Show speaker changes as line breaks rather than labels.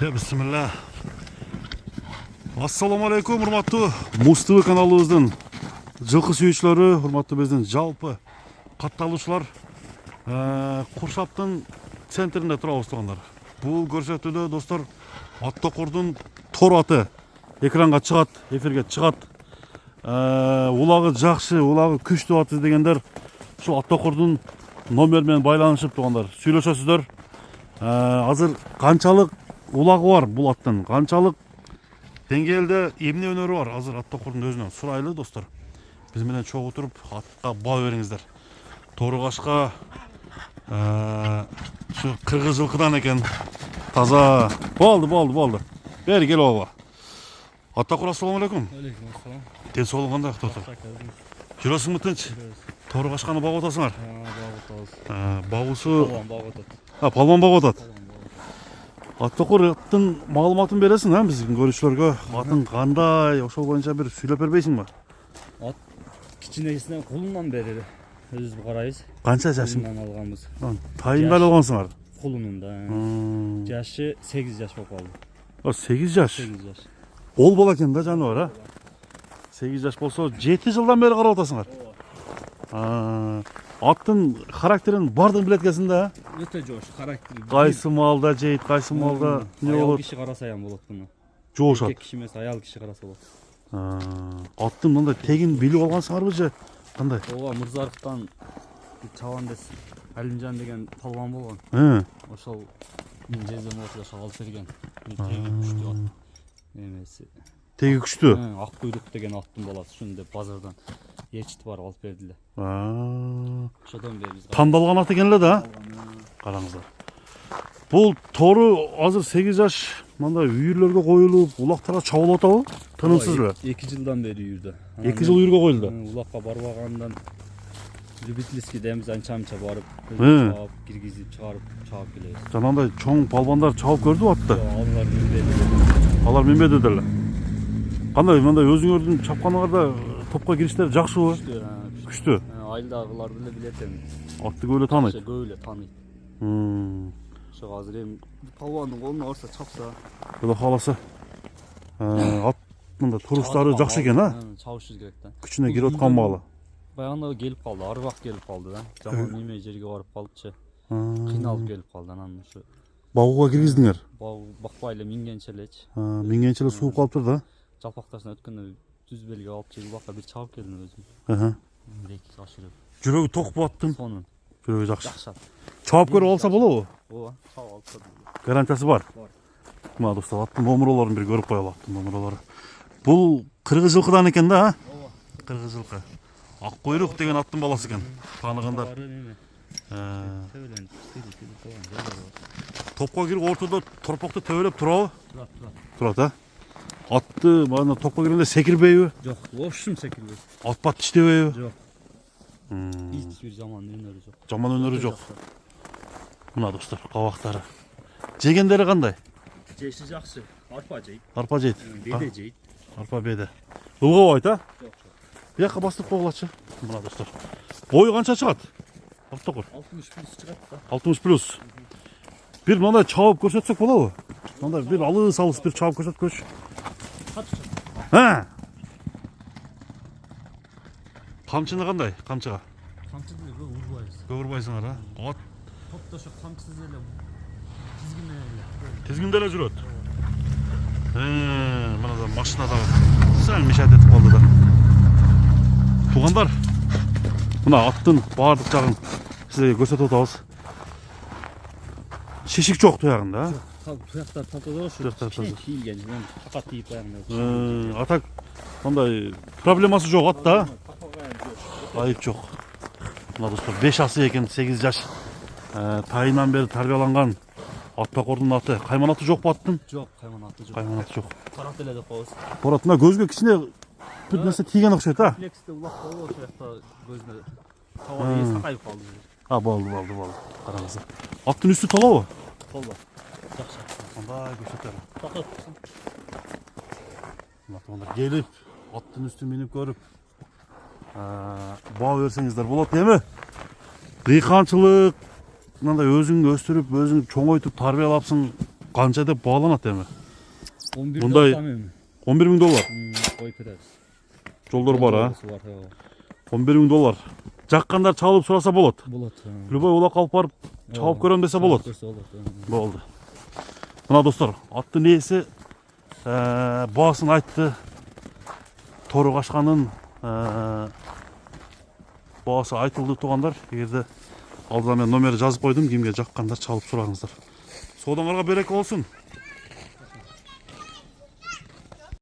Bismillah. Assalamu alaikum, hurmatlı Mustafa kanalımızın жылқы сүйүүчүлөрү, hurmatlı биздин жалпы катталуучулар. Куршаптын центринде турабыз тугандар. Бул көрсөтүүдө достор Аттокурдун тор аты экранга чыгат, эфирге чыгат. Улагы жакшы, улагы күчтүү ат издегендер ушул Аттокурдун номер менен байланышып тугандар. Сүйлөшөсүздөр. Азыр канчалык улагы бар бул аттын, канчалык деңгээлде эмне өнөрү бар азыр Аттокурдун өзүнөн сурайлы достор. Биз менен чогуу туруп атка баа бериңиздер. Торugашка şu кыргыз жылкыдан экен. Таза. Болду. Бери кел баба. Аттокур, ассаламу алейкум.
Алейкум ассалам.
Ден соолук кандай доктор? Жүрөсүңбү тынч? Торugашканы багып атасыңар? Багуусу палван багып атат. Аттокур аттын маалыматын бересиң, биздин көрүүчүлөргө? Атын кандай, ошол боюнча бир сүйлөп бербейсиңби?
Ат кичинекесинен кулунан бери өзүбүз карайбыз.
Канча жашың?
Кулунан алганбыз.
Тайында алгансыңар?
Кулунунда. Жашы 8 жаш болуп калды.
8 жаш.
8 жаш.
Ол бала экен да жаныбар, 8 жаш болсо 7 жылдан бери карап атасыңар. Аттын характерин бардын билет экенсиң да?
Өтө жош характери.
Кайсы маалда жейт, кайсы маалда эмне
Аял
болот?
киши караса ям болот буну.
Жоошат.
Эркек киши эмес, аял киши караса болот.
Аттын мындай тегин билип алгансыңарбы же кандай?
Ооба, Мырзарыктан Чавандес Алимжан деген палван болгон. Ошол мен жездем болот, ошол алып берген. Теги күчтүү ат. Эмеси.
Теги күчтүү.
Ак куйрук деген аттын баласы. Шуну деп базардан ээрчитип барып алып бердиле. Ошодон бери биз
Тандалган ат экен эле да? Караңыздар. Бул тору азыр 8 жаш мындай үйүрлөргө коюлуп, улактарга чабылып атабы? Тынымсыз эле.
2 жылдан бери үйүрдө.
2 жыл үйүргө коюлду.
Улакка барбагандан любительский демиз анча-мынча барып, чабып, киргизип, чыгарып келебиз.
Жанагындай чоң балбандар чабып көрдүбү атты?
Алар минбеди.
Алар минбеди деле. Кандай мындай өзүңөрдүн чапканыңарда топко кириштер жакшыбы? Күчтүү.
Айылдагылар деле билет эми.
Атты көп эле тааныйт.
Көп эле тааныйт. Ошо азыр эми палвандын колуна барса чапса,
Кудай кааласа. Ат мындай туруштары жакшы экен,
чабышыбыз керек да.
Күчүнө кирип аткан маалы.
Баягында келип калды, арбак келип калды да. Жаман неме жерге барып калдычы. Кыйналып келип калды, анан ушу
Багууга киргиздиңер.
Бакпай эле мингенче элечи.
Мингенче эле сууп калыптыр да.
Жалпакташынан өткөндө түз белге алып чыгып бакка бир чабып келдим өзүм. Эки ашырып.
Жүрөгү ток болуптун.
Сонун.
Жүрөгү жакшы.
Жакшы.
Чабып көрүп алса болобу?
Ооба, чабып алса.
Гарантиясы бар.
Бар.
Мына достор, аттын номерлорун бир көрүп коелу, аттын номерлору. Бул кыргыз жылкыдан экен да,
Ооба.
Кыргыз жылкы. Ак куйрук деген аттын баласы экен. Тааныгандар. Топко кирип ортодо торпокту төбөлөп турабы? Турат, Атты мана топко киргенде секирбейби?
Жок, ошум секирбейт.
Атпат тиштебейби?
Жок. Hiç bir zaman öneri yok.
Жаман өнөрү жок. Мына достор, кабактары. Жегендери кандай?
Жеши жакшы. Арпа жейт.
Арпа жейт.
Беде жейт.
Арпа беде. Ылгабайт,
Жок, жок.
Бияка бастырып койгулачы. Мына достор. Бою канча чыгат? Аттокур.
60 плюс чыгат да.
60 плюс. Бир мындай чабып көрсөтсөк болобу? Мындай бир алыс бир чабып көрсөткөчү. Камчыны кандай? Камчыга?
Камчыды көп урбайбыз.
Көп урбайсыңар, Ат
Топто ошо камчысыз эле тизгине эле.
тизгинде эле жүрөт. Мына да машинада сәл мешает этип калды да. Туугандар, мына аттын баардык жагын силерге көрсөтүп атабыз. Шишик жок туягында,
Туяктар татыда ошо. Кийилген жөн така тийип баягындай.
Атак мындай проблемасы жок атта. Айып жок. Мына достор 5 асы экен, 8 жаш. Тайынан бери тарбияланган Аттокурдун аты. Кайман аты жокпу аттын?
Жок, кайман аты жок.
Кайман аты жок.
Карат эле деп коебуз.
Боратына көзгө кичине бир нерсе тийген окшойт,
Флексте улак болуп ошо жакта көзүнө таван сакайып калды.
Болду. Караңыздар. Аттын үстү толобу?
Толду. Жакшы.
Мындай көрсөтөр.
Такат.
Мына келип, аттын үстүн минип көрүп, баа берсеңиздер болот эми. Дыйканчылык мындай өзүң өстүрүп, өзүң чоңойтуп тарбиялапсың, Kança деп bağlanat эми?
11
Bunday-
dolar mı?
11 000 dolar.
Koyup ederiz.
Жолдор бар, а?
Var, ya.
11 000 dolar. Жаққандар чалып сураса болот.
Bulut.
Любой улак алып барып чалып көрөм десе болот. Болды. Мына достор, аттын ээси баасын айтты. Тору качканын баасы айтылды туугандар. Эгерде алдыда мен номер жазып койдум, кимге жаккандар чалып сураңыздар. Соодоңорго береке болсун.